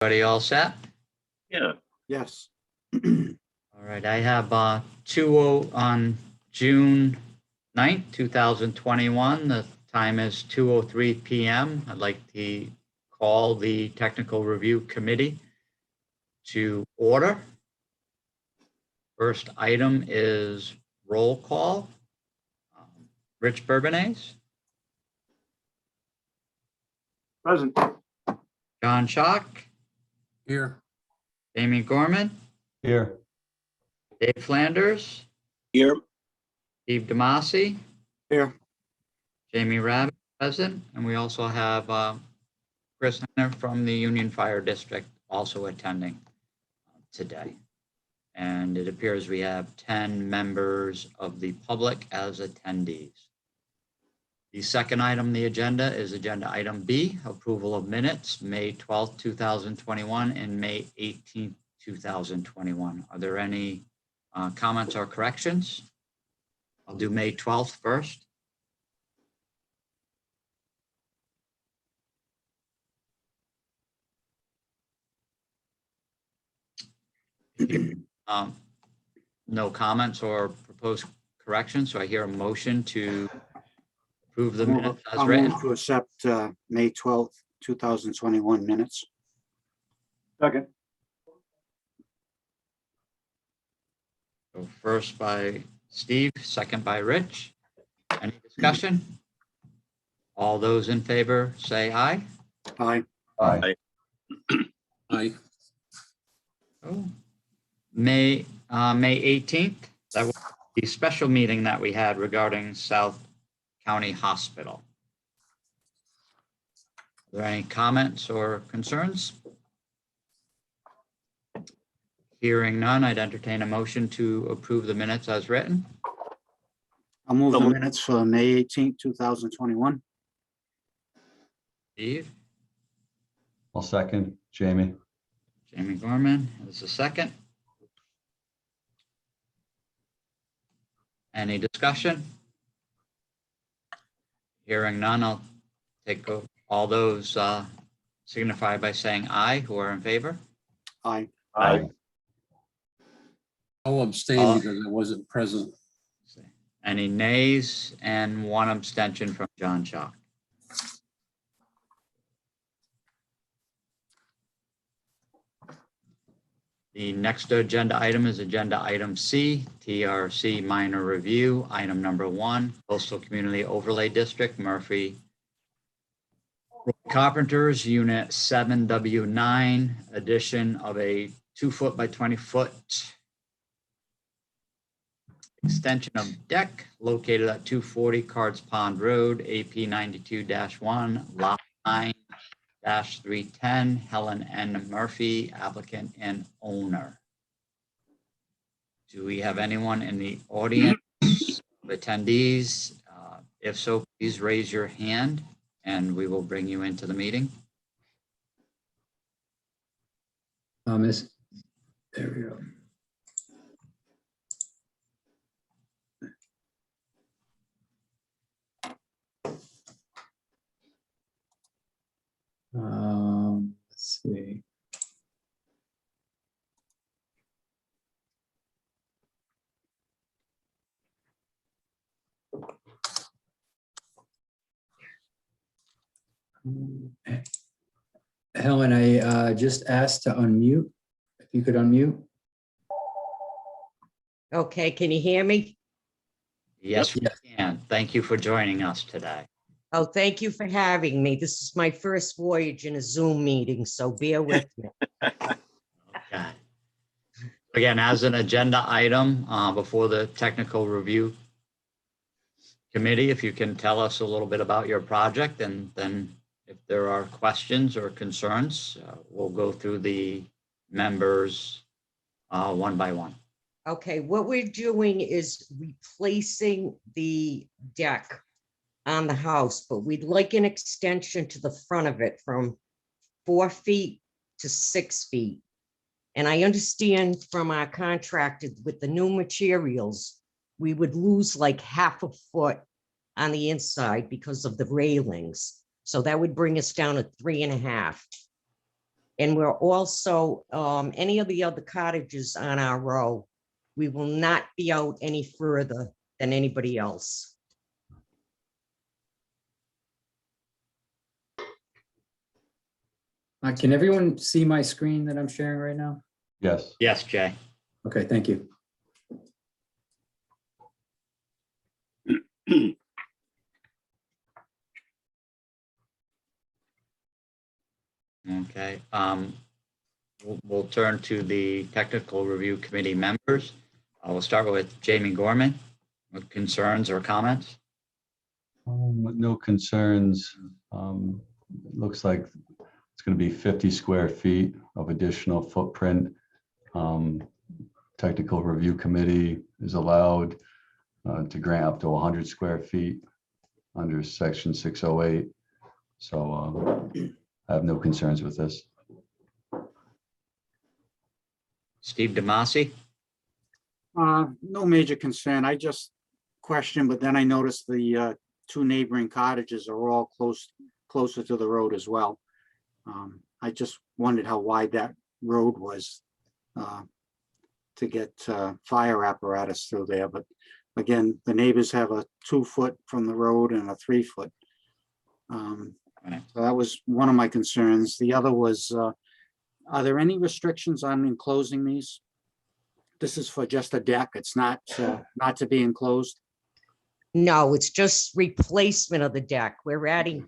Everybody all set? Yeah. Yes. All right, I have on June 9th, 2021. The time is 2:03 p.m. I'd like to call the Technical Review Committee to order. First item is roll call. Rich Bourbonnais, Present. John Schock, Here. Amy Gorman, Here. Dave Flanders, Here. Steve DeMasi, Here. Jamie Rabbit present, and we also have Chris Hunter from the Union Fire District also attending today. And it appears we have 10 members of the public as attendees. The second item on the agenda is agenda item B, approval of minutes, May 12th, 2021 and May 18th, 2021. Are there any comments or corrections? I'll do May 12th first. No comments or proposed corrections, so I hear a motion to approve the minutes as I'll written. move to accept May 12th, 2021 minutes. Second. So first by Steve, second by Rich. Any discussion? All those in favor say aye. Aye. Aye. Aye. Oh. May 18th, that was the special meeting that we had regarding South County Hospital. Are there any comments or concerns? Hearing none, I'd entertain a motion to approve the minutes as written. I'll move So the moved. minutes for May 18th, 2021. Steve, I'll second. Jamie. Jamie Gorman is the second. Any discussion? Hearing none, I'll take all those signify by saying aye who are in favor. Aye. Aye. I'll abstain because I wasn't present. Any nays and one abstention from John Schock. The next agenda item is agenda item C, TRC minor review, item number 1, Coastal Community Overlay District, Murphy Carpenters, Unit 7W9, addition of a 2-foot by 20-foot extension of deck located at 240 Cards Pond Road, AP 92-1, lot 9-310, Helen N. Murphy, applicant and owner. Do we have anyone in the audience of attendees? If so, please raise your hand and we will bring you into the meeting. There we go. Let's see. Helen, I just asked to unmute. If you could unmute. Okay, can you hear me? Yes, we Yes. can. Thank you for joining us today. Oh, thank you for having me. This is my first voyage in a Zoom meeting, so bear with me. Okay. Again, as an agenda item before the technical review committee, if you can tell us a little bit about your project, and then if there are questions or concerns, we'll go through the members one by one. Okay, what we're doing is replacing the deck on the house, but we'd like an extension to the front of it from 4 feet to 6 feet. And I understand from our contractor with the new materials, we would lose like half a foot on the inside because of the railings. So that would bring us down to 3.5. And we're also, any of the other cottages on our row, we will not be out any further than anybody else. Can everyone see my screen that I'm sharing right now? Yes. Yes, Jay. Okay, thank you. Okay. We'll turn to the technical review committee members. We'll start with Jamie Gorman with concerns or comments. No concerns. Looks like it's going to be 50 square feet of additional footprint. Technical review committee is allowed to grant up to 100 square feet under section 608. So I have no concerns with this. Steve DeMasi. No major concern. I just questioned, but then I noticed the two neighboring cottages are all closer to the road as well. I just wondered how wide that road was to get fire apparatus through there. But again, the neighbors have a 2 foot from the road and a 3 foot. Right. So that was one of my concerns. The other was, are there any restrictions on enclosing these? This is for just a deck. It's not not to be enclosed. No, it's just replacement of the deck. We're adding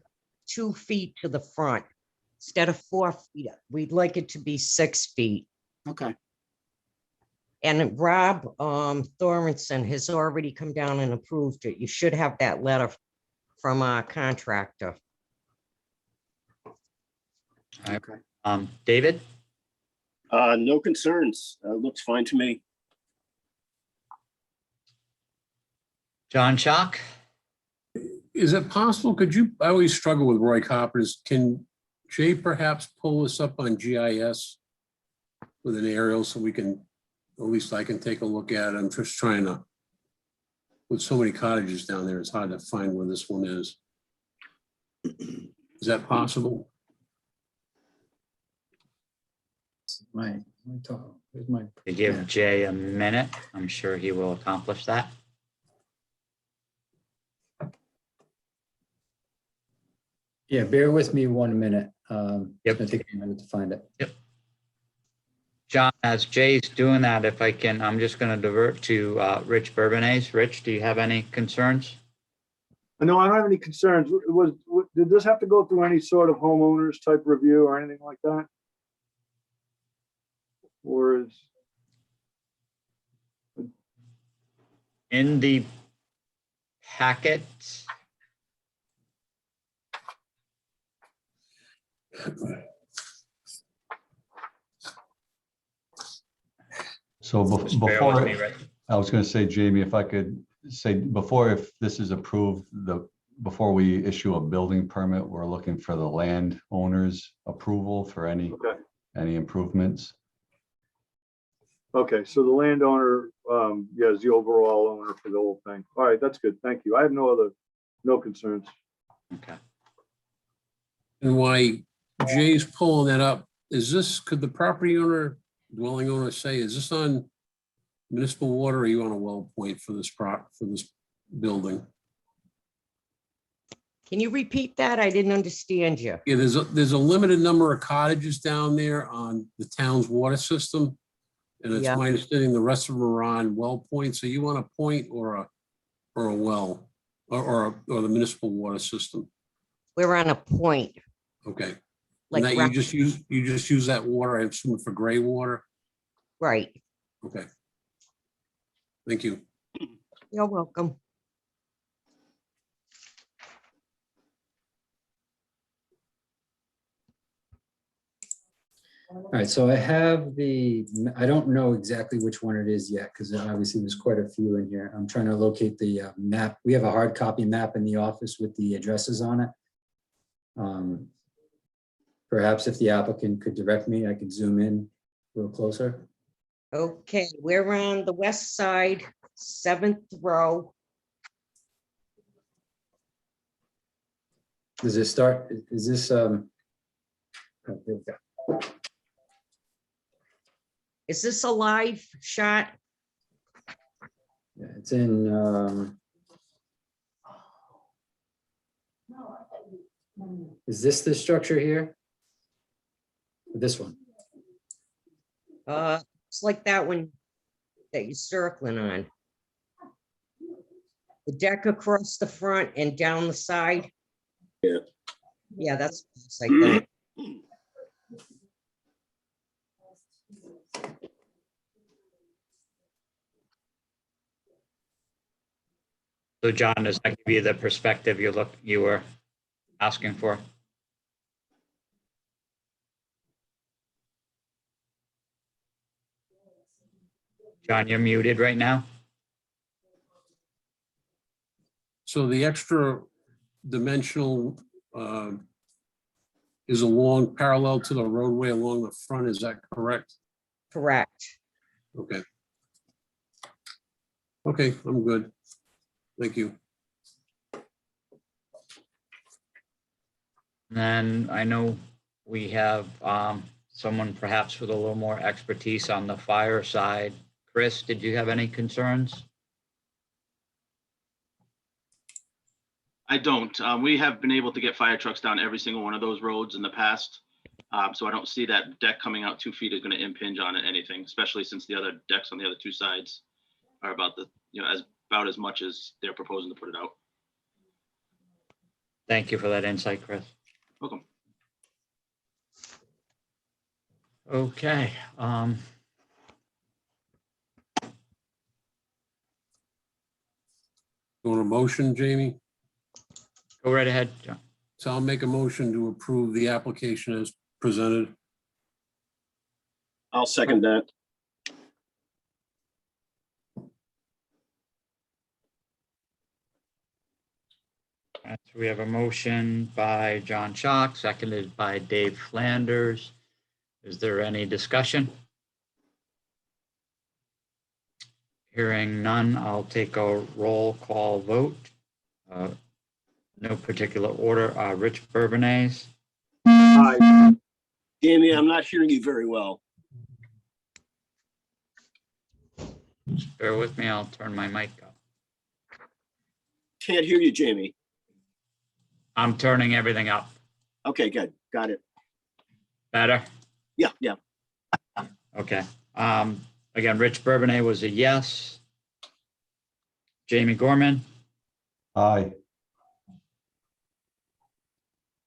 2 feet to the front. Instead of 4 feet, we'd like it to be 6 feet. Okay, And Rob Thorenson has already come down and approved it. You should have that letter from our contractor. okay. David. No concerns. Looks fine to me. John Chalk. Is it possible, I always struggle with Roy Coppers. Can Jay perhaps pull this up on GIS with an aerial so we can, at least I can take a look at it? I'm just trying to, with so many cottages down there, it's hard to find where this one is. Is that possible? Here's my. To give Jay a minute, I'm sure he will accomplish that. Yeah, bear with me 1 minute. Yep. I think I'm going to find it. John, as Jay's doing that, if I can, I'm just going to divert to Rich Bourbonnais. Rich, do you have any concerns? No, I don't have any concerns. Did this have to go through any sort of homeowners type review or anything like that? Or is, In the packet, So just bear with before, me, Rich. I was going to say, Jamie, if I could say before, if this is approved, before we issue a building permit, we're looking for the landowner's approval for any improvements. okay, so the landowner, is the overall owner for the whole thing. All right, that's good. Thank you. I have no concerns. Okay. And why Jay's pulling that up, could the property owner, dwelling owner say, is this on municipal water or are you on a well point for this building? Can you repeat that? I didn't understand you. Yeah, there's a limited number of cottages down there on the town's water system. And it's Yeah. my understanding the rest of them are on well points. So you want a point or a well or the municipal water system? We're on a point. Okay. Like And that you just use that water, I assume, for gray water? Right. Okay. Thank you. You're welcome. All right, so I have I don't know exactly which one it is yet, because obviously there's quite a few in here. I'm trying to locate the map. We have a hard copy map in the office with the addresses on it. Perhaps if the applicant could direct me, I could zoom in a little closer. Okay, we're on the west side, 7th row. Does it start, is this, oh, here we go. Is this a live shot? Yeah, it's in, is this the structure here? This one? It's like that one that you're circling on. The deck across the front and down the side. Yeah. Yeah, that's, I think. So John, does that give you the perspective you were asking for? John, you're muted right now. So the extra dimensional is along parallel to the roadway along the front, is that correct? Correct. Okay. Okay, I'm good. Thank you. And then I know we have someone perhaps with a little more expertise on the fire side. Chris, did you have any concerns? I don't. We have been able to get fire trucks down every single one of those roads in the past. So I don't see that deck coming out 2 feet is going to impinge on anything, especially since the other decks on the other two sides are about as much as they're proposing to put it out. Thank you for that insight, Chris. Welcome. Okay. You want a motion, Jamie? Go right ahead, John. So I'll make a motion to approve the application as presented. I'll second that. So we have a motion by John Chalk, seconded by Dave Flanders. Is there any discussion? Hearing none, I'll take a roll call vote. No particular order. Rich Bourbonnais, Aye. Jamie, I'm not hearing you very well. bear with me, I'll turn my mic up. Can't hear you, Jamie. I'm turning everything up. Okay, good. Got it. Better? Yeah, yeah. Okay. Again, Rich Bourbonnais was a yes. Jamie Gorman, Aye.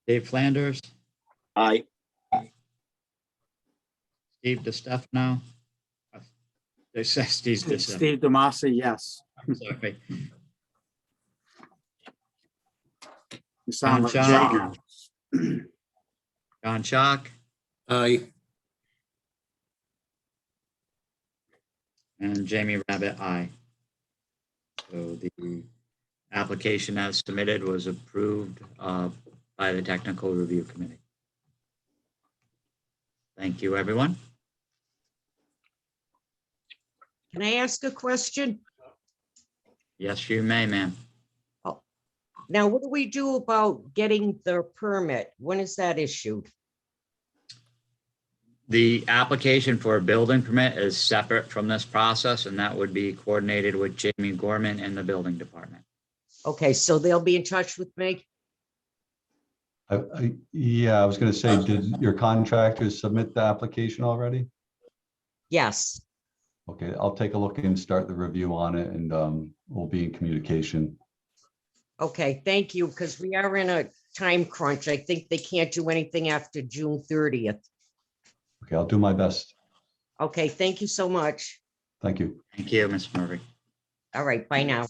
Dave Flanders, Aye. Steve DeStefano. They say Steve DeStefano. Steve Demasi, yes. Sorry. You sound like John Jagger. John Chalk Aye. and Jamie Rabbit, aye. So the application as submitted was approved by the Technical Review Committee. Thank you, everyone. Can I ask a question? Yes, you may, ma'am. Now, what do we do about getting the permit? When is that issued? The application for a building permit is separate from this process, and that would be coordinated with Jamie Gorman in the building department. Okay, so they'll be in touch with me? Yeah, I was going to say, did your contractors submit the application already? Yes. Okay, I'll take a look and start the review on it, and we'll be in communication. Okay, thank you, because we are in a time crunch. I think they can't do anything after June 30th. Okay, I'll do my best. Okay, thank you so much. Thank you. Thank you, Ms. Murphy. All right, bye now.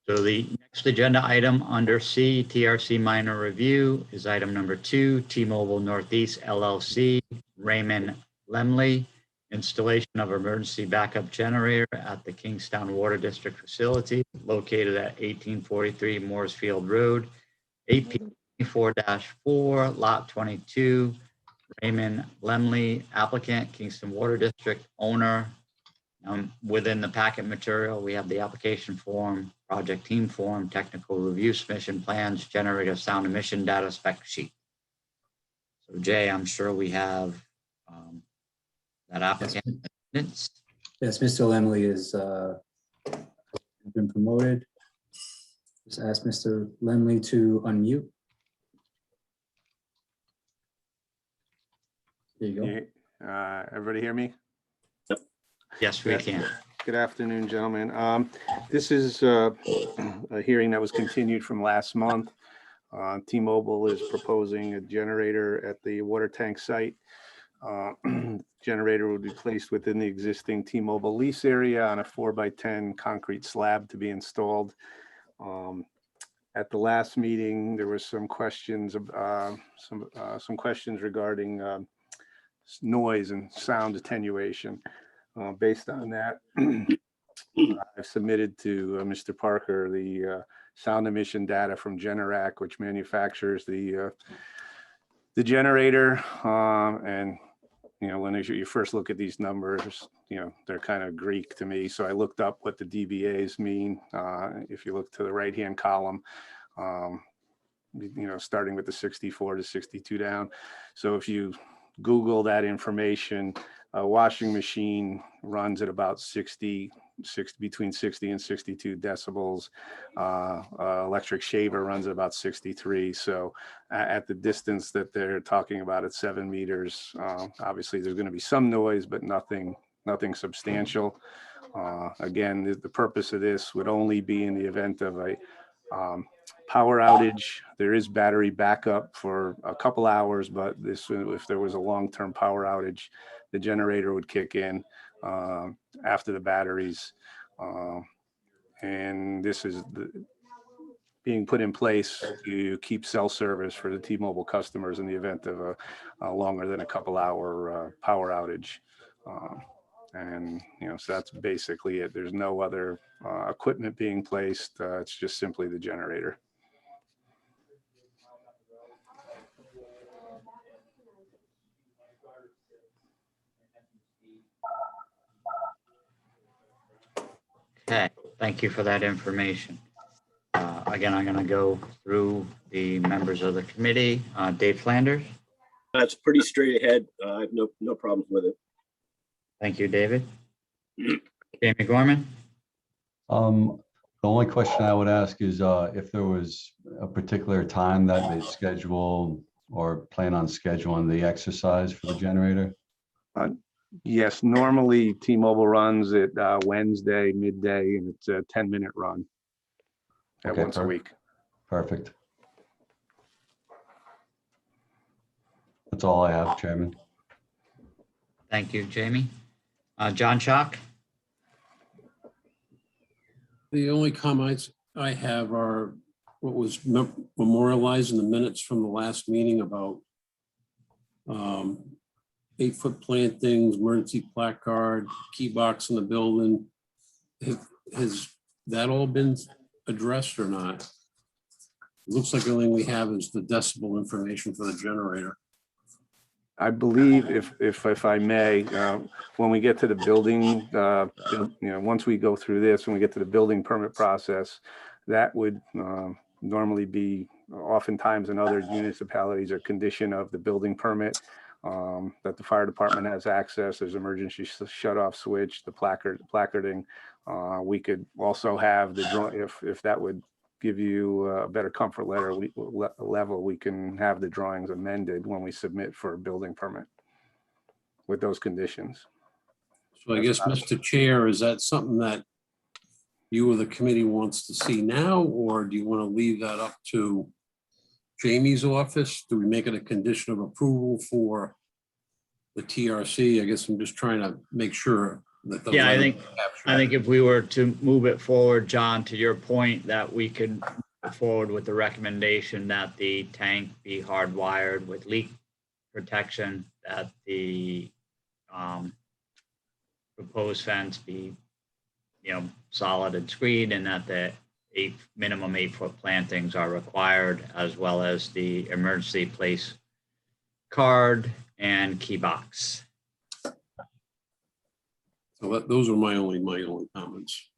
So the next agenda item under C, TRC minor review, is item number 2, T-Mobile Northeast LLC, Raymond Lemley, installation of emergency backup generator at the Kingstown Water District facility located at 1843 Mooresfield Road, AP 24-4, Lot 22, Raymond Lemley, applicant, Kingston Water District, owner. Within the packet material, we have the application form, project team form, technical review submission plans, generator sound emission data spec sheet. So Jay, I'm sure we have that applicant. Yes, Mr. Lemley is been promoted. Just ask Mr. Lemley to unmute. There you go. Everybody hear me? Yes, we can. Good afternoon, gentlemen. This is a hearing that was continued from last month. T-Mobile is proposing a generator at the water tank site. Generator would be placed within the existing T-Mobile lease area on a 4x10 concrete slab to be installed. At the last meeting, there was some questions, some questions regarding noise and sound attenuation. Based on that, I've submitted to Mr. Parker the sound emission data from Generac, which manufactures the generator. And when you first look at these numbers, they're kind of Greek to me. So I looked up what the dBAs mean. If you look to the right-hand column, starting with the 64 to 62 down. So if you Google that information, a washing machine runs at about 60, between 60 and 62 decibels. Electric shaver runs at about 63. So at the distance that they're talking about at 7 meters, obviously there's going to be some noise, but nothing substantial. Again, the purpose of this would only be in the event of a power outage. There is battery backup for a couple hours, but if there was a long-term power outage, the generator would kick in after the batteries. And this is being put in place to keep cell service for the T-Mobile customers in the event of a longer than a couple hour power outage. So that's basically it. There's no other equipment being placed. It's just simply the generator. Okay, thank you for that information. Again, I'm going to go through the members of the committee. Dave Flanders. That's pretty straight ahead. I have no problems with it. Thank you, David. Jamie Gorman. The only question I would ask is if there was a particular time that they schedule or plan on scheduling the exercise for the generator. Yes, normally T-Mobile runs it Wednesday midday, and it's a 10-minute run once a week. Perfect. That's all I have, Chairman. Thank you, Jamie. John Chalk. The only comments I have are what was memorialized in the minutes from the last meeting about 8-foot plantings, emergency placard, key box in the building. Has that all been addressed or not? It looks like the only thing we have is the decibel information for the generator. I believe, if I may, when we get to the building, once we go through this, when we get to the building permit process, that would normally be, oftentimes in other municipalities, a condition of the building permit, that the fire department has access. There's emergency shut-off switch, the placarding. We could also have the drawing, if that would give you a better comfort level, we can have the drawings amended when we submit for a building permit with those conditions. So I guess, Mr. Chair, is that something that you or the committee wants to see now, or do you want to leave that up to Jamie's office? Do we make it a condition of approval for the TRC? I guess I'm just trying to make sure that. Yeah, I think if we were to move it forward, John, to your point, that we could move forward with the recommendation that the tank be hardwired with leak protection, that the proposed fence be, solid and screened, and that the minimum 8-foot plantings are required, as well as the emergency place card and key box. So those are my only comments.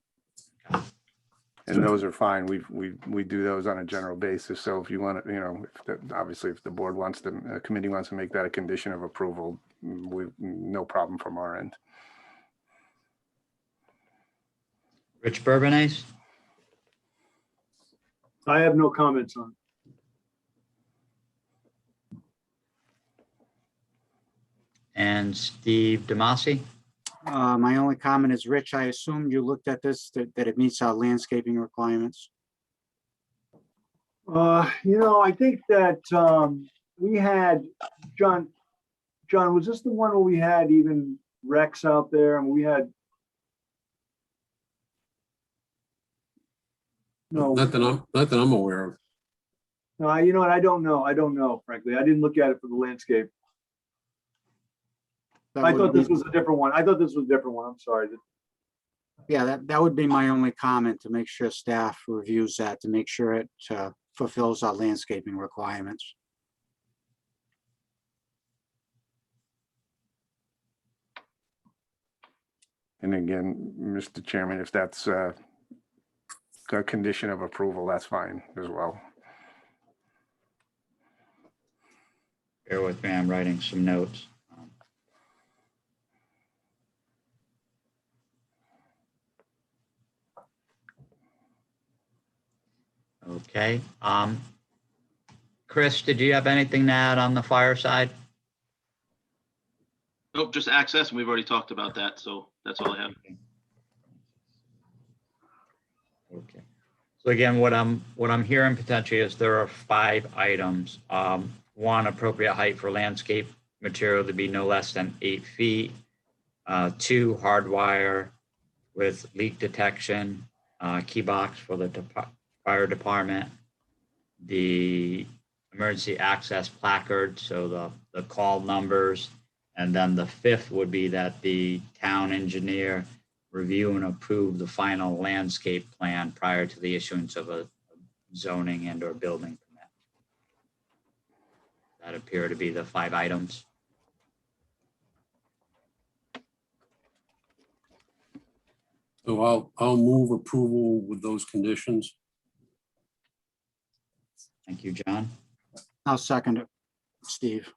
And those are fine. We do those on a general basis. So if you want to, obviously if the board wants to, committee wants to make that a condition of approval, no problem from our end. Rich Bourbonnais, I have no comments on it. and Steve DeMasi. My only comment is, Rich, I assume you looked at this, that it meets our landscaping requirements. I think that we had, John, was this the one where we had even Rex out there and we had? No, Not that I'm aware of. no, you know what? I don't know, frankly. I didn't look at it for the landscape. That I would thought be- this was a different one. I'm sorry. Yeah, that would be my only comment, to make sure staff reviews that, to make sure it fulfills our landscaping requirements. And again, Mr. Chairman, if that's a condition of approval, that's fine as well. Bear with me, I'm writing some notes. Okay. Chris, did you have anything to add on the fire side? Nope, just access, and we've already talked about that, so that's all I have. Okay. So again, what I'm hearing potentially is there are 5 items. One, appropriate height for landscape material to be no less than 8 feet. 2, hardwire with leak detection, key box for the fire department, the emergency access placard, so the call numbers. And then the 5th would be that the town engineer review and approve the final landscape plan prior to the issuance of a zoning and or building permit. That appear to be the 5 items. So I'll move approval with those conditions. Thank you, John. I'll second it, Steve.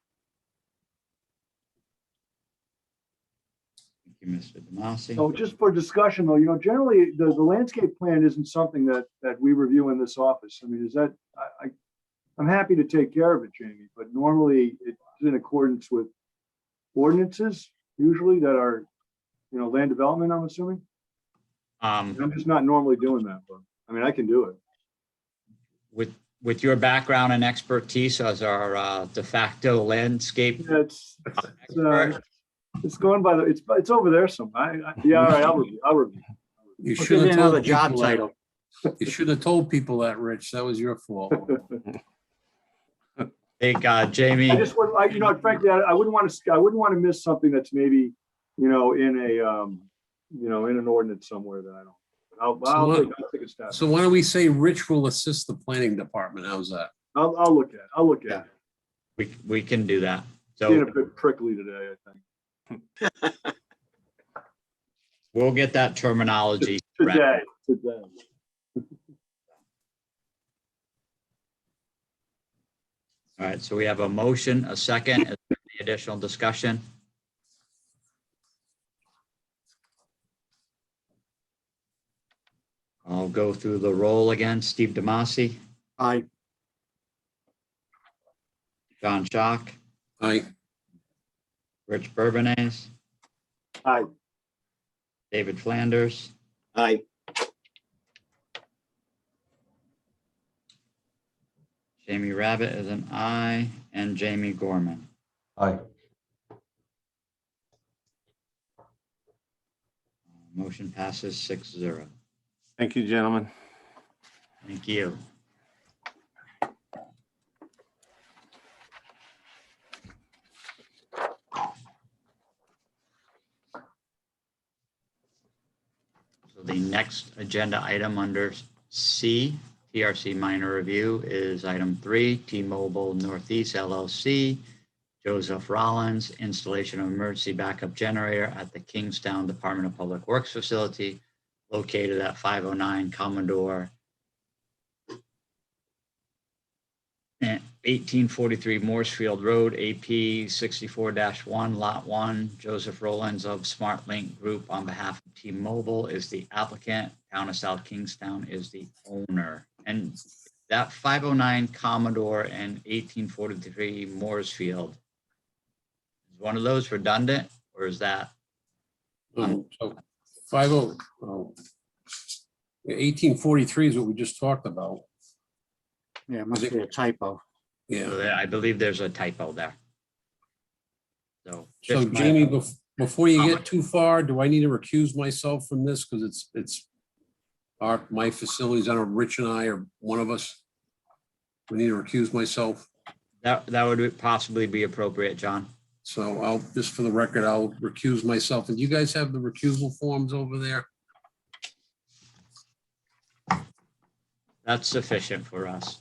Thank you, Mr. DeMasi. So just for discussion though, generally the landscape plan isn't something that we review in this office. I mean, is that, I'm happy to take care of it, Jamie, but normally it's in accordance with ordinances usually that are, land development, I'm assuming. I'm just not normally doing that, but I mean, I can do it. With your background and expertise as our de facto landscape Yeah, expert, it's going by it's over there somewhere. Yeah, all right, I'll review. You We'll should give you have another told job people that. title. You should have told people that, Rich. That was your fault. hey, Jamie. I just would, frankly, I wouldn't want to miss something that's maybe, in an ordinance somewhere that I don't. I'll take a stab. So why don't we say Rich will assist the planning department? How's that? I'll look at it. We can do that. Being a So bit prickly today, I think. we'll get that terminology correct. Today. All right, so we have a motion, a second. Is there any additional discussion? I'll go through the roll again. Steve DeMasi, Aye. John Schock, Aye. Rich Bourbonnais, Aye. David Flanders, Aye. Jamie Rabbit is an aye, and Jamie Gorman. Aye. Motion passes 6-0. Thank you, gentlemen. Thank you. So the next agenda item under C, TRC minor review, is item 3, T-Mobile Northeast LLC, Joseph Rollins, installation of emergency backup generator at the Kingstown Department of Public Works facility located at 509 Commodore and 1843 Mooresfield Road, AP 64-1, Lot 1. Joseph Rollins of SmartLink Group on behalf of T-Mobile is the applicant. Town of South Kingstown is the owner. And that 509 Commodore and 1843 Mooresfield, is one of those redundant, or is that? So 1843 is what we just talked about. Yeah, it must be a typo. Yeah. I believe there's a typo there. So, So just my- Jamie, before you get too far, do I need to recuse myself from this? Because it's my facilities. I don't know, Rich and I, or one of us. We need to recuse myself. that would possibly be appropriate, John. So I'll, just for the record, I'll recuse myself. And you guys have the recusal forms over there? That's sufficient for us.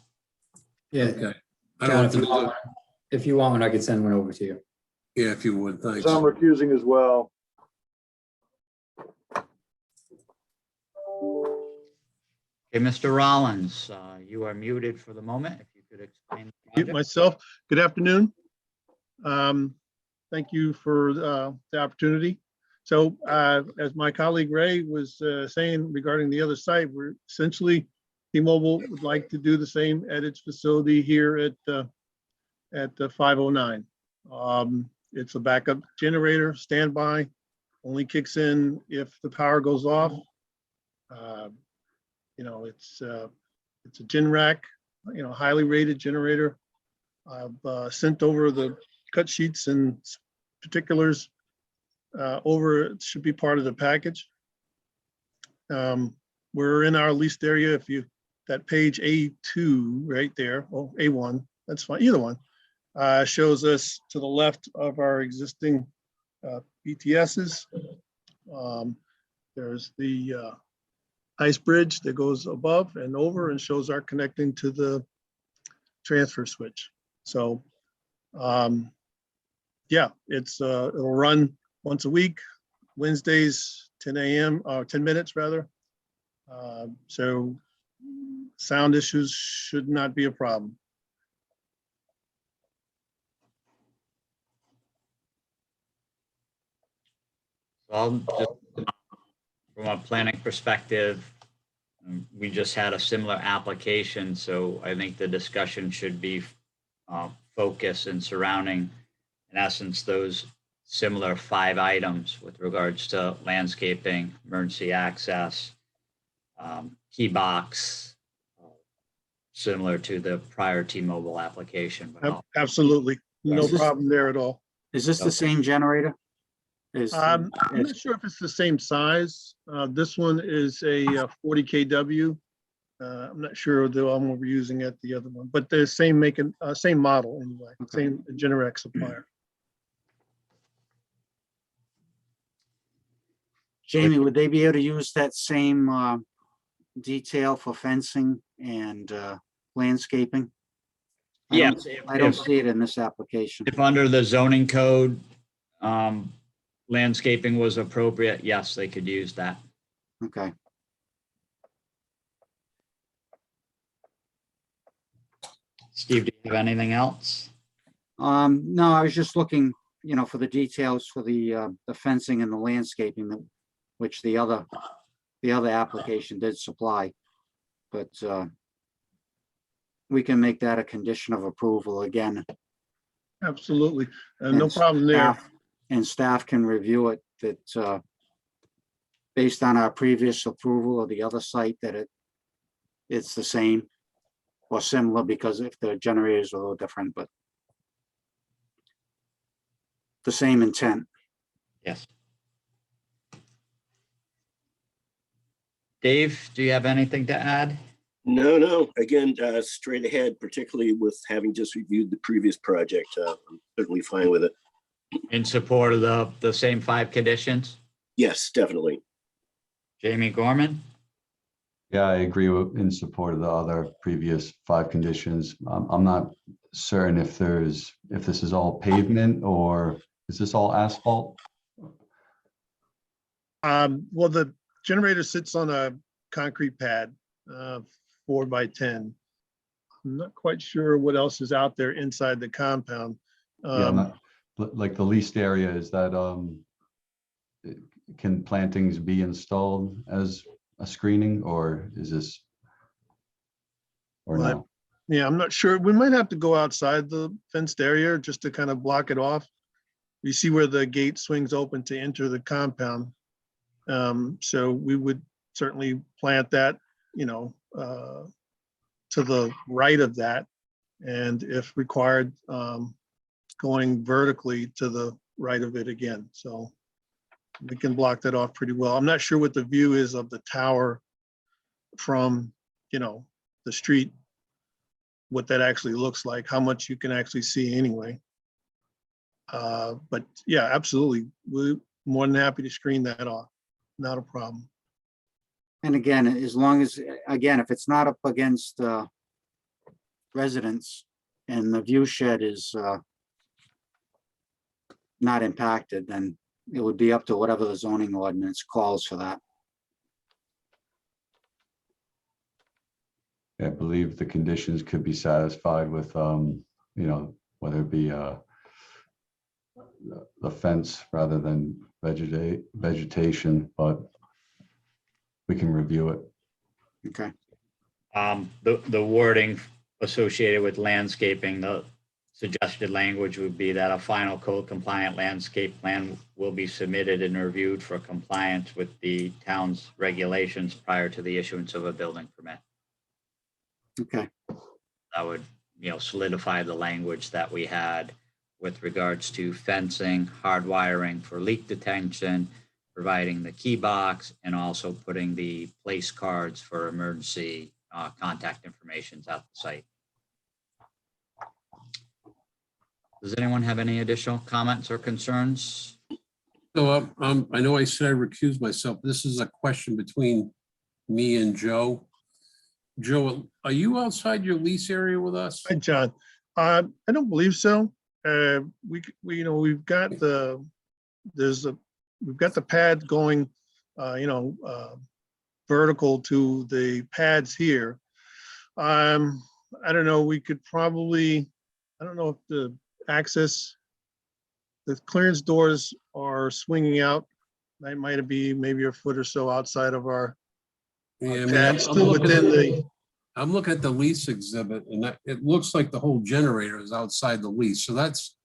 Yeah, Okay. I don't have to do that. if you want one, I could send one over to you. Yeah, if you would, thanks. So I'm recusing as well. Okay, Mr. Rollins, you are muted for the moment. If you could explain. the Mute project. myself. Good afternoon. Thank you for the opportunity. So as my colleague Ray was saying regarding the other site, we're essentially, T-Mobile would like to do the same at its facility here at the 509. It's a backup generator, standby, only kicks in if the power goes off. It's a gen rack, highly rated generator. I've sent over the cut sheets and particulars over. It should be part of the package. We're in our leased area. If you, that page A2 right there, well, A1, that's fine, either one, shows us to the left of our existing BTSs. There's the ice bridge that goes above and over and shows our connecting to the transfer switch. So yeah, it'll run once a week, Wednesdays, 10 a.m. or 10 minutes rather. So sound issues should not be a problem. So I'll just, from a planning perspective, we just had a similar application, so I think the discussion should be focused and surrounding, in essence, those similar 5 items with regards to landscaping, emergency access, key box, similar to the prior T-Mobile application. But Absolutely, no Is this- problem there at all. Is this the same generator? I'm not sure if it's the same size. This one is a 40 kW. I'm not sure the one we're using at the other one, but the same same model anyway, Okay. same Generac supplier. Jamie, would they be able to use that same detail for fencing and landscaping? I don't- Yes, I don't see it in this application. if under the zoning code, landscaping was appropriate, yes, they could use that. Okay. Steve, do you have anything else? No, I was just looking, for the details for the fencing and the landscaping, which the other application did supply. But we can make that a condition of approval again. Absolutely, no And problem there. And staff can review it, that based on our previous approval of the other site, that it's the same or similar, because if the generators are a little different, but the same intent. Yes. Dave, do you have anything to add? No, again, straight ahead, particularly with having just reviewed the previous project. I'm certainly fine with it. In support of the same 5 conditions? Yes, definitely. Jamie Gorman? Yeah, I agree in support of the other previous 5 conditions. I'm not certain if this is all pavement or is this all asphalt? Well, the generator sits on a concrete pad, 4x10. I'm not quite sure what else is out there inside the compound. Yeah, like the leased area, is that, can plantings be installed as a screening, or is this? Or Well, no? Yeah, I'm not sure. We might have to go outside the fenced area just to kind of block it off. You see where the gate swings open to enter the compound. So we would certainly plant that, to the right of that. And if required, going vertically to the right of it again. So we can block that off pretty well. I'm not sure what the view is of the tower from, the street, what that actually looks like, how much you can actually see anyway. But yeah, absolutely. We're more than happy to screen that off. Not a problem. And again, as long as, again, if it's not up against residents and the view shed is not impacted, then it would be up to whatever the zoning ordinance calls for that. I believe the conditions could be satisfied with, whether it be the fence rather than vegetation, but we can review it. Okay. The wording associated with landscaping, the suggested language would be that a final code compliant landscape plan will be submitted and reviewed for compliance with the town's regulations prior to the issuance of a building permit. Okay. That would, solidify the language that we had with regards to fencing, hardwiring for leak detection, providing the key box, and also putting the place cards for emergency contact information at the site. Does anyone have any additional comments or concerns? So I know I said I recused myself. This is a question between me and Joe. Joe, are you outside your lease area with us? Hi, John. I don't believe so. We've got the pad going, vertical to the pads here. I don't know, we could probably, I don't know if the clearance doors are swinging out. That might be maybe a foot or so outside of our Yeah, I mean, pad, still within the, I'm looking at the lease exhibit, and it looks like the whole generator is outside the lease. So that's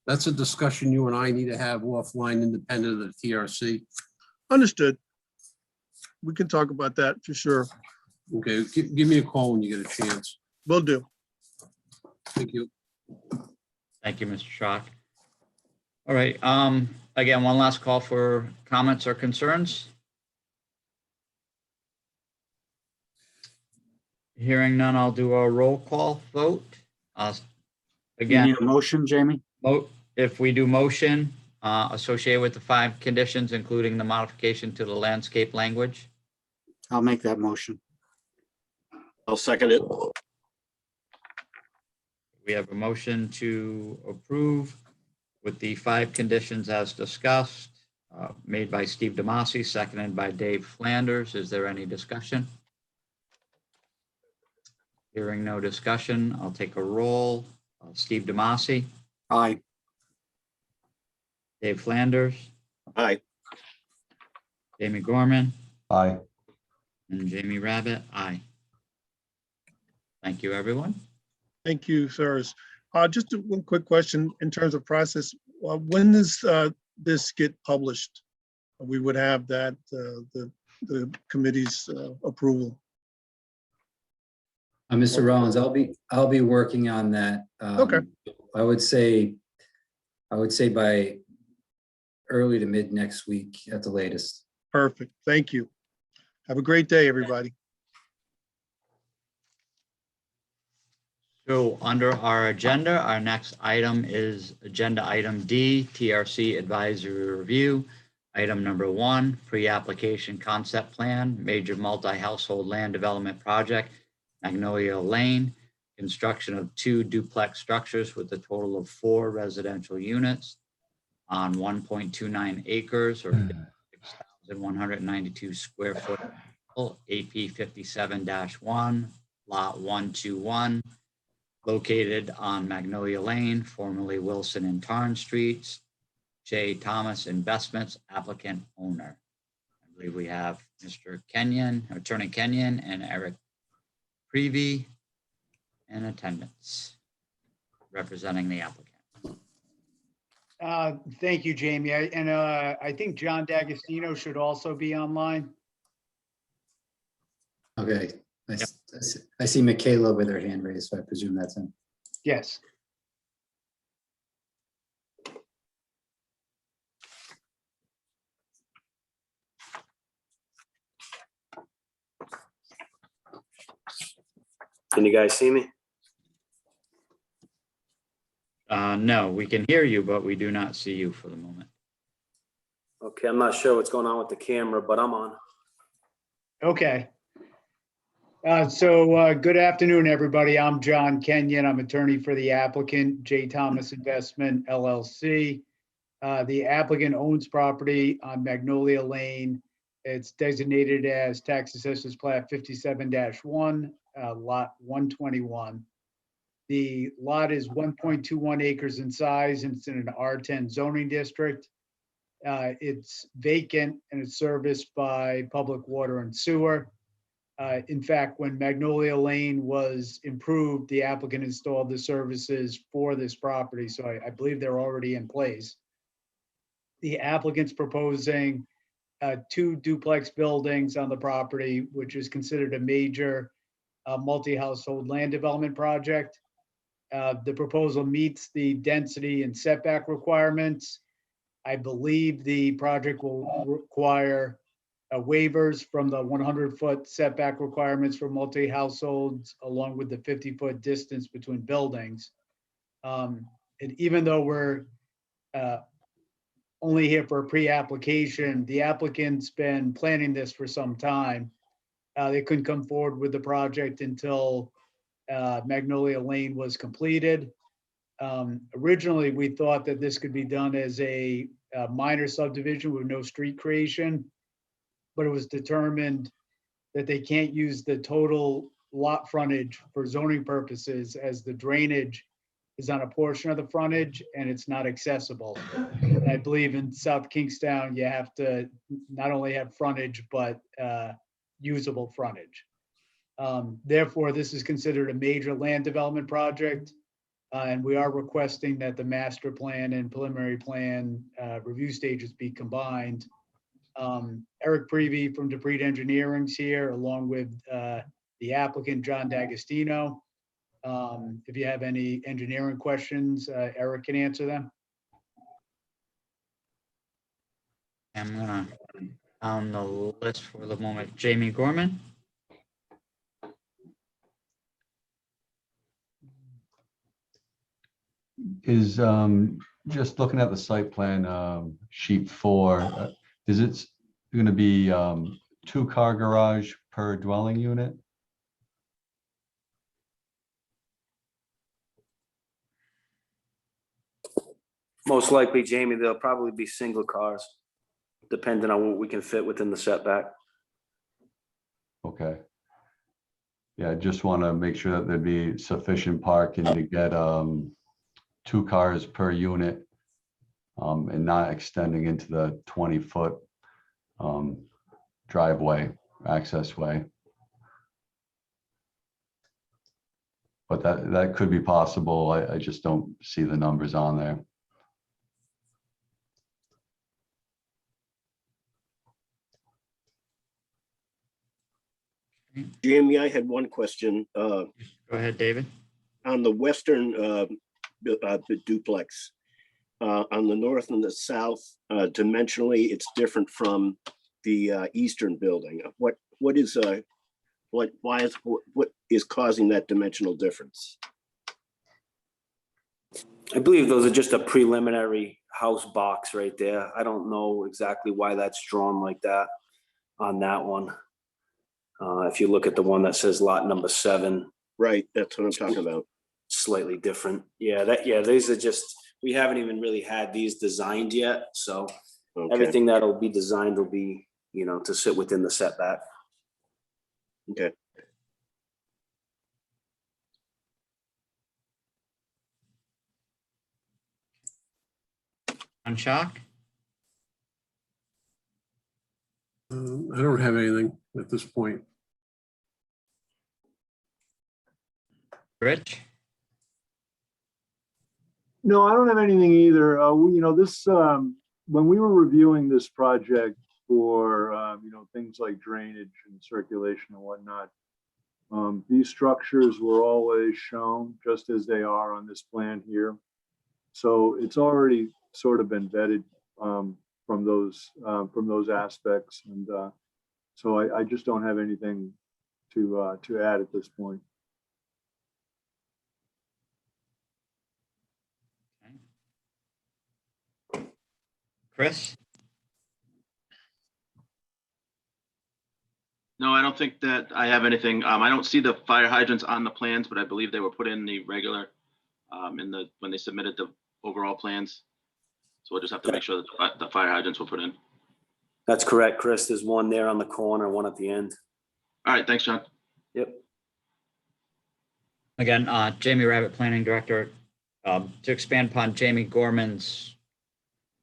a discussion you and I need to have offline, independent of the TRC. understood. We can talk about that for sure. Okay, give me a call when you get a chance. Will do. Thank you. Thank you, Mr. Schock. All right. Again, one last call for comments or concerns. Hearing none, I'll do a roll call vote. You Again, need a motion, Jamie? if we do motion associated with the 5 conditions, including the modification to the landscape language. I'll make that motion. I'll second it. We have a motion to approve with the 5 conditions as discussed, made by Steve DeMasi, seconded by Dave Flanders. Is there any discussion? Hearing no discussion, I'll take a roll. Steve DeMasi, Aye. Dave Flanders, Aye. Jamie Gorman, Aye. and Jamie Rabbit. Aye. Thank you, everyone. Thank you, sirs. Just one quick question in terms of process. When does this get published? We would have that, the committee's approval. Mr. Rollins, I'll be working on that. Okay. I would say by early to mid next week at the latest. Perfect. Thank you. Have a great day, everybody. So under our agenda, our next item is agenda item D, TRC advisory review. Item number 1, pre-application concept plan, major multi-household land development project, Magnolia Lane, construction of 2 duplex structures with a total of 4 residential units on 1.29 acres or 192 square foot, AP 57-1, lot 121, located on Magnolia Lane, formerly Wilson and Tarn Streets. J. Thomas Investments, applicant owner. I believe we have Mr. Kenyon, Attorney Kenyon, and Eric Prevey in attendance, representing the applicant. Thank you, Jamie. I think John D'Agostino should also be online. Okay, I see Michaela with her hand raised, so I presume that's him. Yes. Can you guys see me? No, we can hear you, but we do not see you for the moment. Okay, I'm not sure what's going on with the camera, but I'm on. Okay. Good afternoon, everybody. I'm John Kenyon. I'm attorney for the applicant, J. Thomas Investment LLC. The applicant owns property on Magnolia Lane. It's designated as Tax Assessors Plat 57-1, lot 121. The lot is 1.21 acres in size, and it's in an R10 zoning district. It's vacant and it's serviced by public water and sewer. In fact, when Magnolia Lane was improved, the applicant installed the services for this property, so I believe they're already in place. The applicant's proposing 2 duplex buildings on the property, which is considered a major multi-household land development project. The proposal meets the density and setback requirements. I believe the project will require waivers from the 100-foot setback requirements for multi-households, along with the 50-foot distance between buildings. And even though we're only here for a pre-application, the applicant's been planning this for some time. They couldn't come forward with the project until Magnolia Lane was completed. Originally, we thought that this could be done as a minor subdivision with no street creation, but it was determined that they can't use the total lot frontage for zoning purposes, as the drainage is on a portion of the frontage and it's not accessible. And I believe in South Kingstown, you have to not only have frontage, but usable frontage. Therefore, this is considered a major land development project. And we are requesting that the master plan and preliminary plan review stages be combined. Eric Prevey from DePreet Engineering's here, along with the applicant, John D'Agostino. If you have any engineering questions, Eric can answer them. I'm gonna on the list for the moment. Jamie Gorman. Is just looking at the site plan, sheet 4, is it going to be 2-car garage per dwelling unit? Most likely, Jamie, there'll probably be single cars, depending on what we can fit within the setback. Okay. Yeah, I just want to make sure that there'd be sufficient parking to get 2 cars per unit, and not extending into the 20-foot driveway, access way. But that could be possible. I just don't see the numbers on there. Jamie, I had one question. Go ahead, David. On the western duplex, on the north and the south, dimensionally, it's different from the eastern building. What is causing that dimensional difference? I believe those are just a preliminary house box right there. I don't know exactly why that's drawn like that on that one. If you look at the one that says lot number 7. Right, that's what I'm talking about. Slightly different. Yeah, these are just, we haven't even really had these designed yet. So Okay. everything that'll be designed will be to sit within the setback. Okay. On Shock? I don't have anything at this point. Rich? No, I don't have anything either. This, when we were reviewing this project for, things like drainage and circulation and whatnot, these structures were always shown just as they are on this plan here. So it's already sort of been vetted from those aspects. And so I just don't have anything to add at this point. Chris? No, I don't think that I have anything. I don't see the fire hydrants on the plans, but I believe they were put in the regular, when they submitted the overall plans. So we'll just have to make sure that the fire hydrants were put in. That's correct, Chris. There's one there on the corner, one at the end. All right, thanks, John. Yep. Again, Jamie Rabbit, Planning Director. To expand upon Jamie Gorman's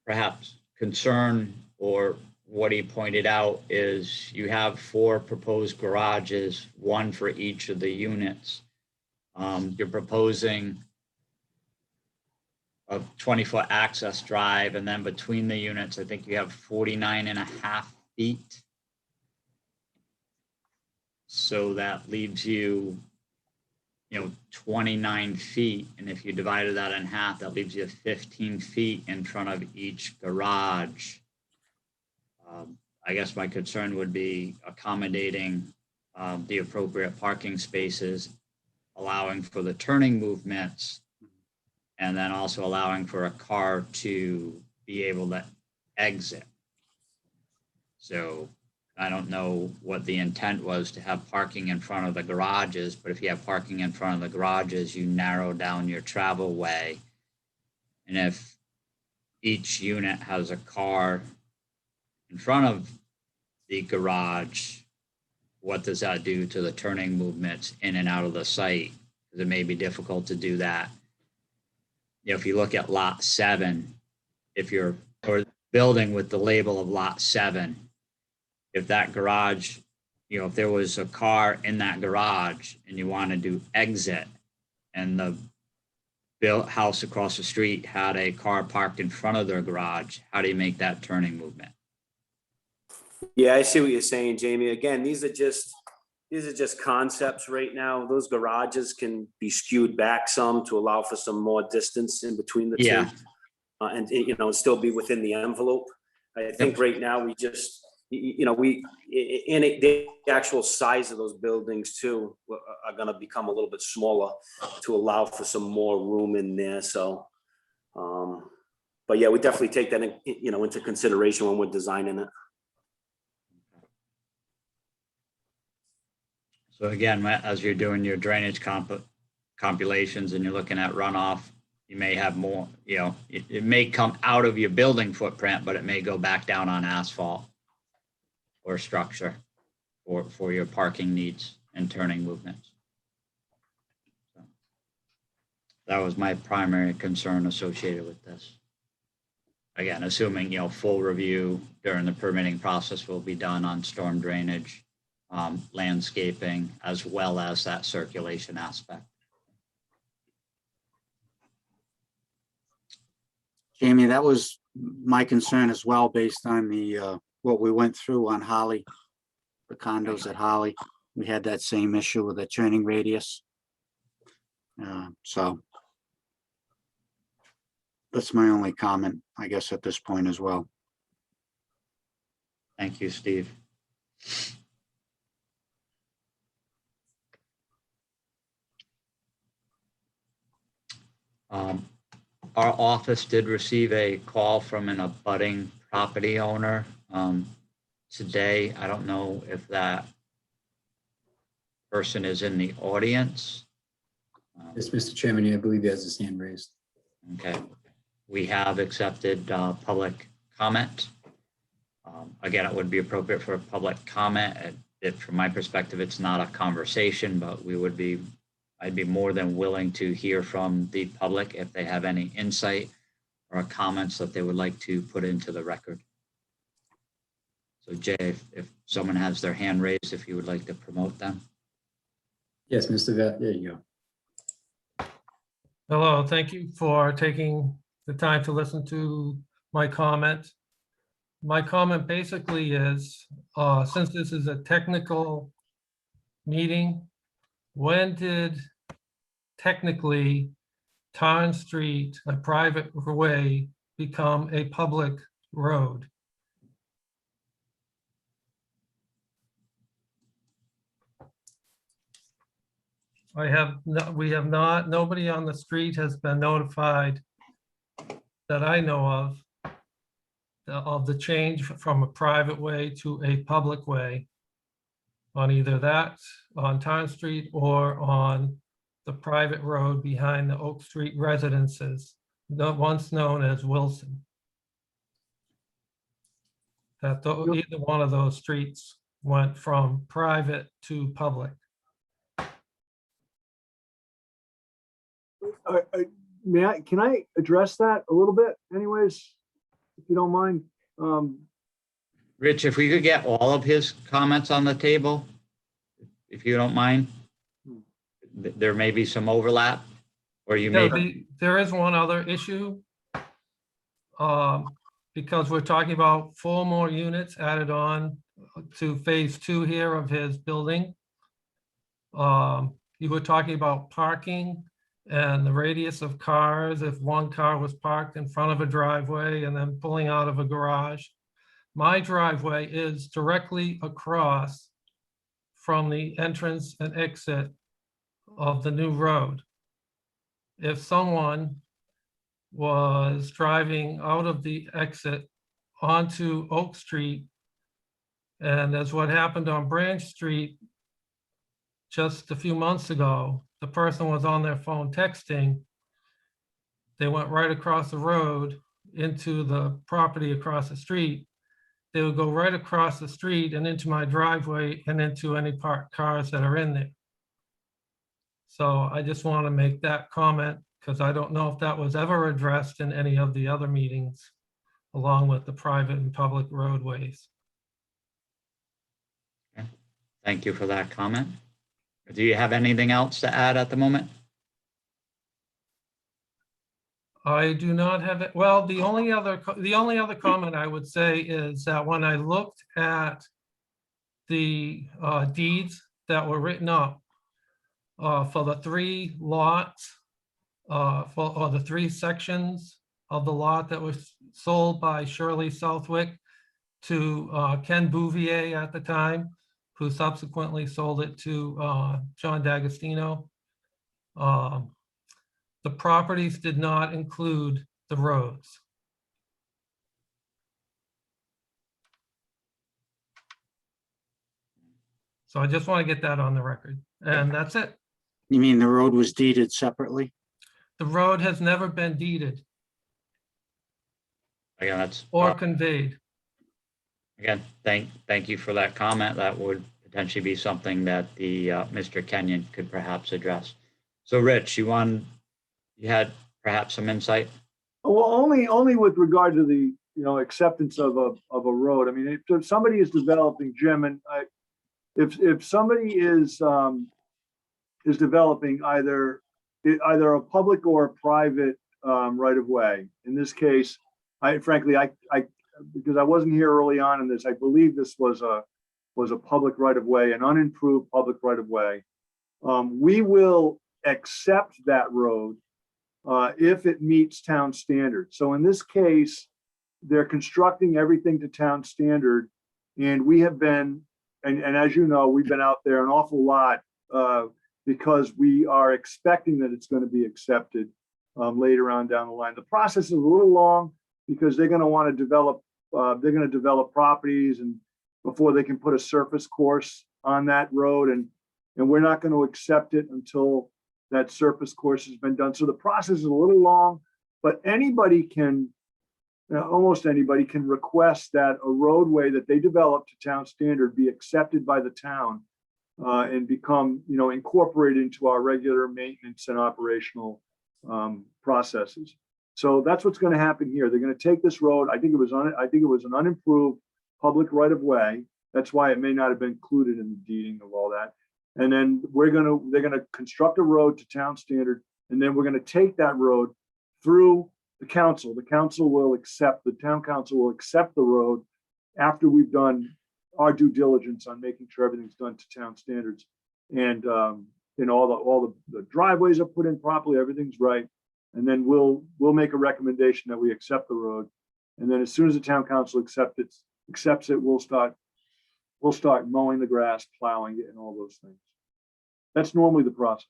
perhaps concern, or what he pointed out, is you have 4 proposed garages, 1 for each of the units. You're proposing a 20-foot access drive, and then between the units, I think you have 49.5 feet. So that leaves you, 29 feet. And if you divided that in half, that leaves you 15 feet in front of each garage. I guess my concern would be accommodating the appropriate parking spaces, allowing for the turning movements, and then also allowing for a car to be able to exit. So I don't know what the intent was to have parking in front of the garages, but if you have parking in front of the garages, you narrow down your travel way. And if each unit has a car in front of the garage, what does that do to the turning movements in and out of the site? Because it may be difficult to do that. If you look at lot 7, or building with the label of lot 7, if that garage, if there was a car in that garage and you wanted to exit, and the house across the street had a car parked in front of their garage, how do you make that turning movement? Yeah, I see what you're saying, Jamie. Again, these are just concepts right now. Those garages can be skewed back some to allow for some more distance in between the Yeah. two. And still be within the envelope. I think right now we just, the actual size of those buildings too are gonna become a little bit smaller to allow for some more room in there, so. But yeah, we definitely take that into consideration when we're designing it. So again, as you're doing your drainage compilations and you're looking at runoff, you may have more, it may come out of your building footprint, but it may go back down on asphalt or structure for your parking needs and turning movements. So that was my primary concern associated with this. Again, assuming, full review during the permitting process will be done on storm drainage, landscaping, as well as that circulation aspect. Jamie, that was my concern as well, based on the, what we went through on Holly, the condos at Holly. We had that same issue with the turning radius. So that's my only comment, I guess, at this point as well. Thank you, Steve. Our office did receive a call from an abutting property owner today. I don't know if that person is in the audience. Yes, Mr. Chairman, I believe he has his hand raised. Okay. We have accepted public comment. again, it would be appropriate for a public comment. From my perspective, it's not a conversation, but I'd be more than willing to hear from the public if they have any insight or comments that they would like to put into the record. So Jay, if someone has their hand raised, if you would like to promote them. Yes, Mr. Vet, there you go. Hello, thank you for taking the time to listen to my comment. My comment basically is, since this is a technical meeting, when did technically Tarn Street, a private way, become a public road? We have not, nobody on the street has been notified that I know of the change from a private way to a public way on either that, on Tarn Street, or on the private road behind the Oak Street residences, once known as Wilson. Either one of those streets went from private to public. Can I address that a little bit anyways, if you don't mind? Rich, if we could get all of his comments on the table, if you don't mind. There may be some overlap, or you may. There is one other issue. Because we're talking about 4 more units added on to phase 2 here of his building. You were talking about parking and the radius of cars if one car was parked in front of a driveway and then pulling out of a garage. My driveway is directly across from the entrance and exit of the new road. If someone was driving out of the exit onto Oak Street, and as what happened on Branch Street just a few months ago, the person was on their phone texting, they went right across the road into the property across the street. They would go right across the street and into my driveway and into any parked cars that are in there. So I just want to make that comment because I don't know if that was ever addressed in any of the other meetings, along with the private and public roadways. Okay. Thank you for that comment. Do you have anything else to add at the moment? I do not have it. Well, the only other comment I would say is that when I looked at the deeds that were written up for the 3 lots, or the 3 sections of the lot that was sold by Shirley Southwick to Ken Bouvier at the time, who subsequently sold it to John D'Agostino. The properties did not include the roads. So I just want to get that on the record, and that's it. You mean the road was deeded separately? The road has never been deeded Again, that's or conveyed. again, thank you for that comment. That would potentially be something that the Mr. Kenyon could perhaps address. So Rich, you had perhaps some insight? Well, only with regard to the, acceptance of a road. I mean, if somebody is developing, Jim, and if somebody is developing either a public or a private right of way, in this case, frankly, because I wasn't here early on in this, I believe this was a public right of way, an unimproved public right of way. We will accept that road if it meets town standards. So in this case, they're constructing everything to town standard, and we have been, and as you know, we've been out there an awful lot because we are expecting that it's going to be accepted later on down the line. The process is a little long because they're going to want to develop properties and before they can put a surface course on that road, and we're not going to accept it until that surface course has been done. So the process is a little long, but anybody can almost anybody can request that a roadway that they develop to town standard be accepted by the town and become, incorporated into our regular maintenance and operational processes. So that's what's going to happen here. They're going to take this road. I think it was an unimproved public right of way. That's why it may not have been included in the deeding of all that. And then they're going to construct a road to town standard, and then we're going to take that road through the council. The town council will accept the road after we've done our due diligence on making sure everything's done to town standards. And all the driveways are put in properly, everything's right. And then we'll make a recommendation that we accept the road. And then as soon as the town council accepts it, we'll start mowing the grass, plowing it, and all those things. That's normally the process.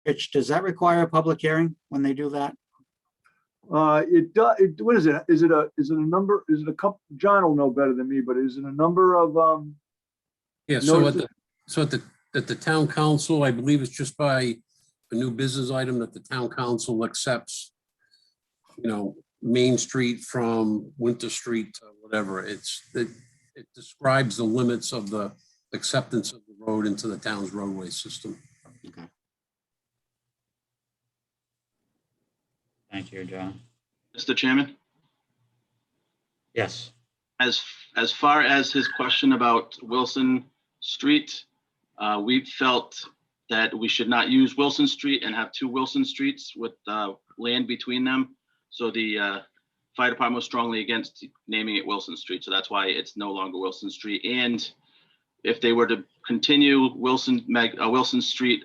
Rich, does that require a public hearing when they do that? It does. What is it? Is it a number? Is it a couple? John will know better than me, but is it a number of Yeah, so at the town council, I believe it's just by a new business item that the town council accepts, Main Street from Winter Street to whatever. It describes the limits of the acceptance of the road into the town's roadway system. Okay. Thank you, John. Mr. Chairman, Yes. as far as his question about Wilson Street, we felt that we should not use Wilson Street and have two Wilson Streets with land between them. So the fire department was strongly against naming it Wilson Street. So that's why it's no longer Wilson Street. And if they were to continue Wilson Street,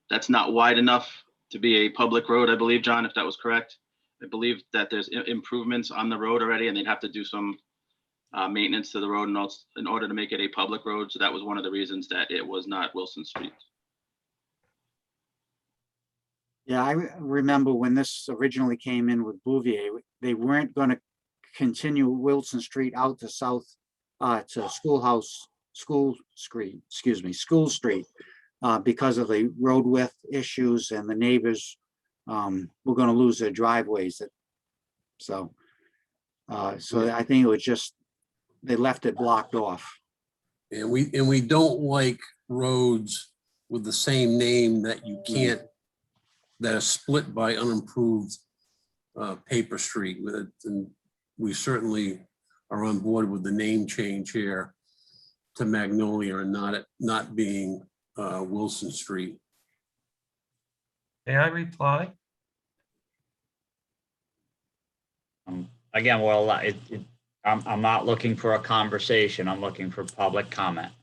that's not wide enough to be a public road, I believe, John, if that was correct. I believe that there's improvements on the road already, and they'd have to do some maintenance to the road in order to make it a public road. So that was one of the reasons that it was not Wilson Street. Yeah, I remember when this originally came in with Bouvier, they weren't going to continue Wilson Street out to South to School Street, because of the road width issues, and the neighbors were going to lose their driveways. So I think it was just, they left it blocked off. And we don't like roads with the same name that you can't, that are split by unimproved paper street with it. And we certainly are on board with the name change here to Magnolia and not being Wilson Street. May I reply? Again, well, I'm not looking for a conversation. I'm looking for public comment.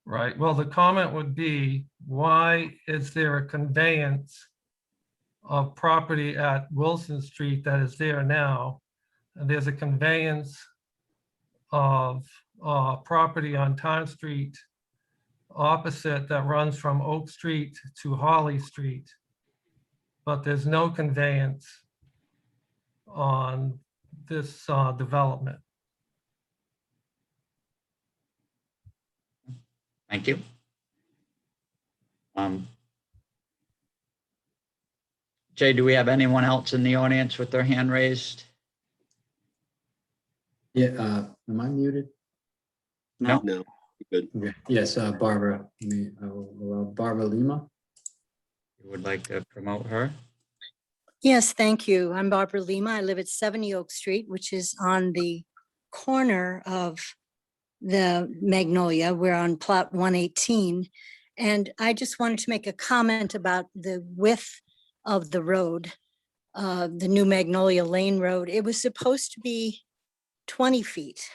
Right, well, the comment would be, why is there a conveyance of property at Wilson Street that is there now? And there's a conveyance of property on Town Street opposite that runs from Oak Street to Holly Street. But there's no conveyance on this development. Thank you. Jay, do we have anyone else in the audience with their hand raised? Yeah, am I muted? No. No, good. Okay. Yes, Barbara, Barbara Lima. You would like to promote her? Yes, thank you. I'm Barbara Lima. I live at 70 Oak Street, which is on the corner of the Magnolia. We're on plot 118. And I just wanted to make a comment about the width of the road, the new Magnolia Lane Road. It was supposed to be 20 feet.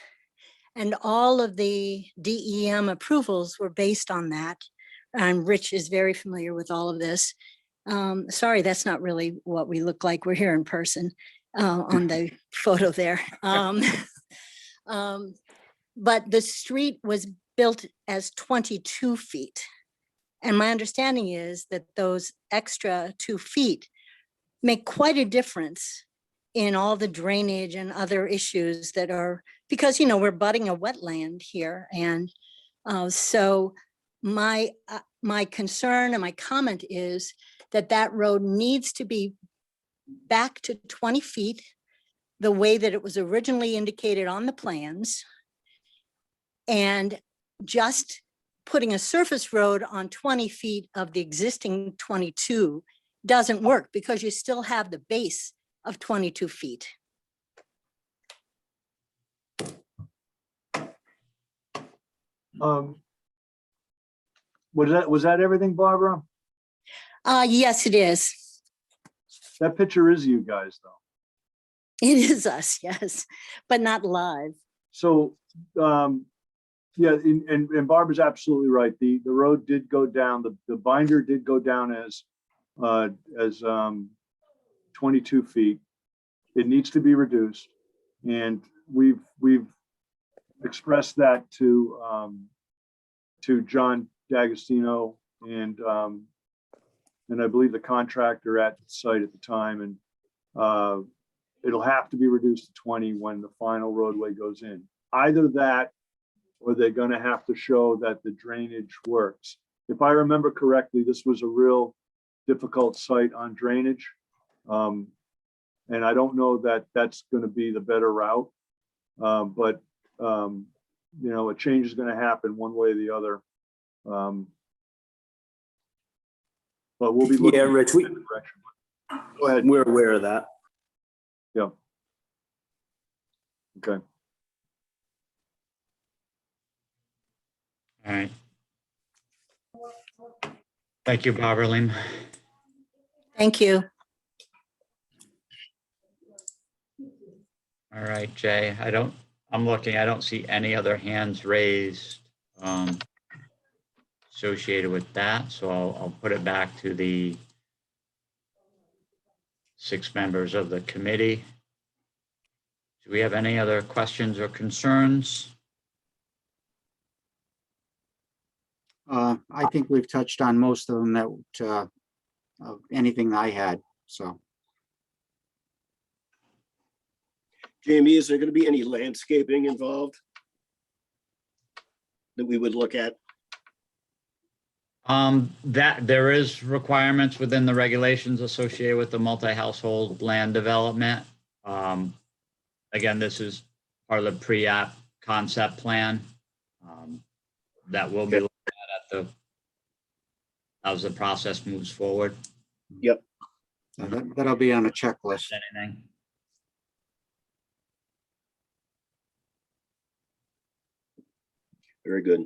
And all of the DEM approvals were based on that. And Rich is very familiar with all of this. Sorry, that's not really what we look like. We're here in person on the photo there. But the street was built as 22 feet. And my understanding is that those extra 2 feet make quite a difference in all the drainage and other issues that are, because, we're butting a wetland here. And so my concern and my comment is that that road needs to be back to 20 feet, the way that it was originally indicated on the plans. And just putting a surface road on 20 feet of the existing 22 doesn't work because you still have the base of 22 feet. Was that everything, Barbara? Yes, it is. That picture is you guys, though. It is us, yes, but not live. So, yeah, and Barbara's absolutely right. The road did go down, the binder did go down as 22 feet. It needs to be reduced. And we've expressed that to John D'Agostino and I believe the contractor at the site at the time. And it'll have to be reduced to 20 when the final roadway goes in. Either that, or they're gonna have to show that the drainage works. If I remember correctly, this was a real difficult site on drainage. And I don't know that that's gonna be the better route. But you know, a change is gonna happen one way or the other. But we'll be looking. Yeah, Rich, in that direction. Go ahead. we're aware of that. Yeah. Okay. All right. Thank you, Barbara Lim. Thank you. All right, Jay, I'm looking, I don't see any other hands raised associated with that, so I'll put it back to the 6 members of the committee. Do we have any other questions or concerns? I think we've touched on most of them that, of anything that I had, so. Jamie, is there going to be any landscaping involved that we would look at? That there is requirements within the regulations associated with the multi-household land development. Again, this is part of the pre-app concept plan that will be looked at as the process moves forward. Yep. That'll be on a checklist. Anything? Very good.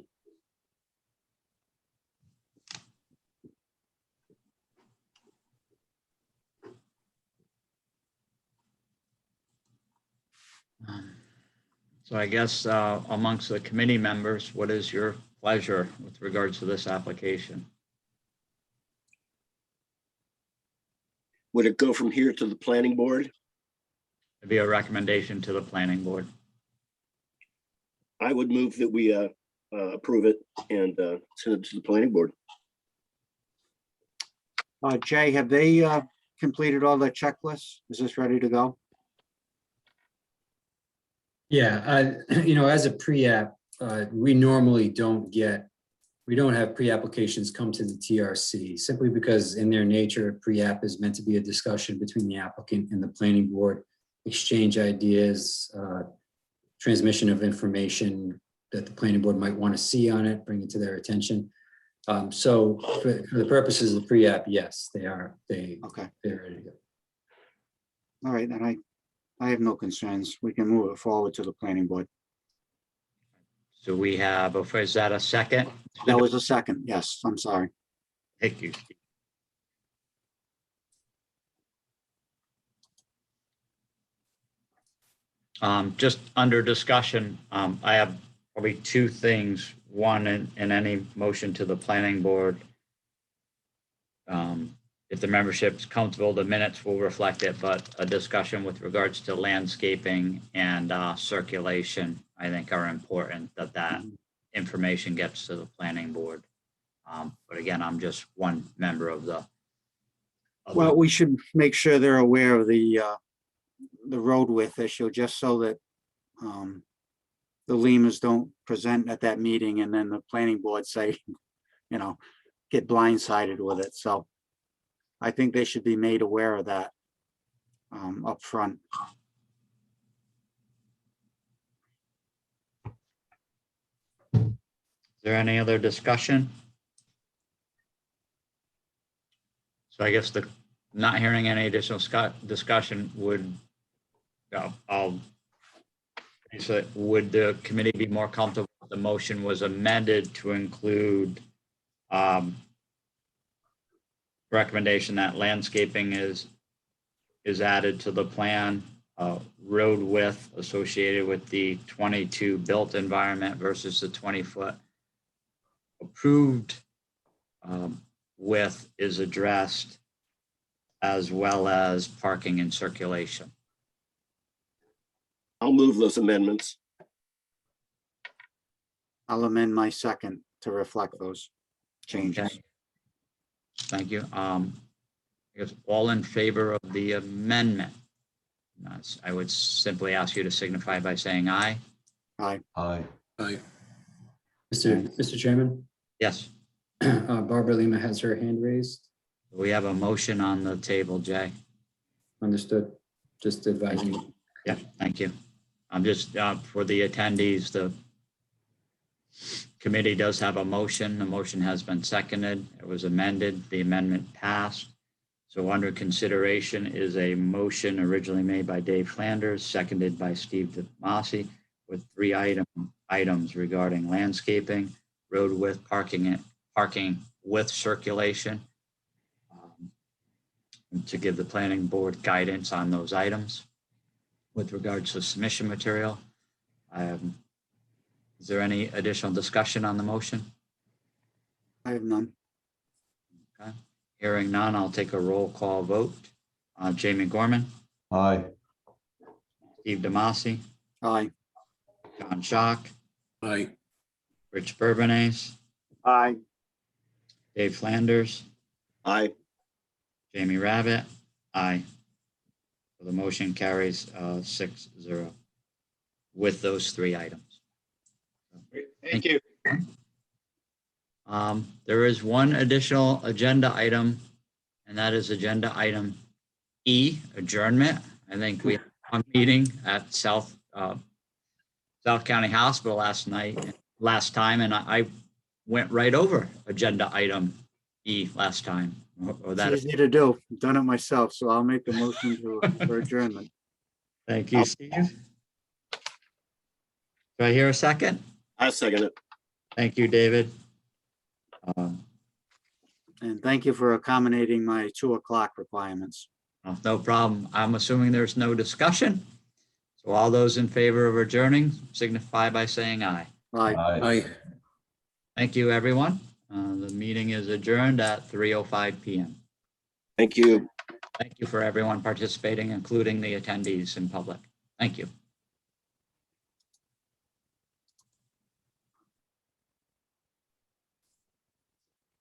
So I guess amongst the committee members, what is your pleasure with regards to this application? Would it go from here to the planning board? It'd be a recommendation to the planning board. I would move that we approve it and send it to the planning board. Jay, have they completed all their checklists? Is this ready to go? Yeah, as a pre-app, we normally we don't have pre-applications come to the TRC simply because in their nature, pre-app is meant to be a discussion between the applicant and the planning board, exchange ideas, transmission of information that the planning board might want to see on it, bring it to their attention. So for the purposes of the pre-app, yes, they are. Okay. They're ready to go. All right, then I have no concerns. We can move it forward to the planning board. So we have, is that a second? That was a second. Yes, I'm sorry. Thank you. Just under discussion, I have probably 2 things. One, in any motion to the planning board, if the membership's comfortable, the minutes will reflect it, but a discussion with regards to landscaping and circulation, I think are important that information gets to the planning board. But again, I'm just one member of the. Well, we should make sure they're aware of the road width issue, just so that the Lemas don't present at that meeting and then the planning board say, get blindsided with it. So I think they should be made aware of that. up front. Is there any other discussion? So I guess not hearing any additional discussion would, would the committee be more comfortable if the motion was amended to include recommendation that landscaping is added to the plan, road width associated with the 22 built environment versus the 20-foot approved width is addressed, as well as parking and circulation. I'll move those amendments. I'll amend my second to reflect those changes. Okay. Thank you. I guess all in favor of the amendment? I would simply ask you to signify by saying aye. Aye. Aye. Aye. Mr. Chairman, Yes. Barbara Lima has her hand raised. We have a motion on the table, Jay. Understood. Just advising. Yeah, thank you. I'm just, for the attendees, the committee does have a motion. The motion has been seconded. It was amended. The amendment passed. So under consideration is a motion originally made by Dave Flanders, seconded by Steve DeMasi, with 3 items regarding landscaping, road width, parking with circulation, to give the planning board guidance on those items. With regards to submission material, is there any additional discussion on the motion? I have none. Okay. Hearing none, I'll take a roll call vote. Jamie Gorman, Aye. Steve DeMasi, Aye. John Schock, Aye. Rich Bourbonnais, Aye. Dave Flanders, Aye. Jamie Rabbit, aye. So the motion carries 6-0 with those 3 items. Thank you. There is one additional agenda item, and that is agenda item E, adjournment. I think we had a meeting at South County Hospital last time, and I went right over agenda item E last time. Or that It's easy to do. I've done it myself, so I'll make the motion for adjournment. Thank you, Steve. Do I hear a second? I second it. Thank you, David. And thank you for accommodating my 2 o'clock requirements. No problem. I'm assuming there's no discussion. So all those in favor of adjourning signify by saying aye. Aye. Aye. Thank you, everyone. The meeting is adjourned at 3:05 p.m. Thank you. Thank you for everyone participating, including the attendees in public. Thank you.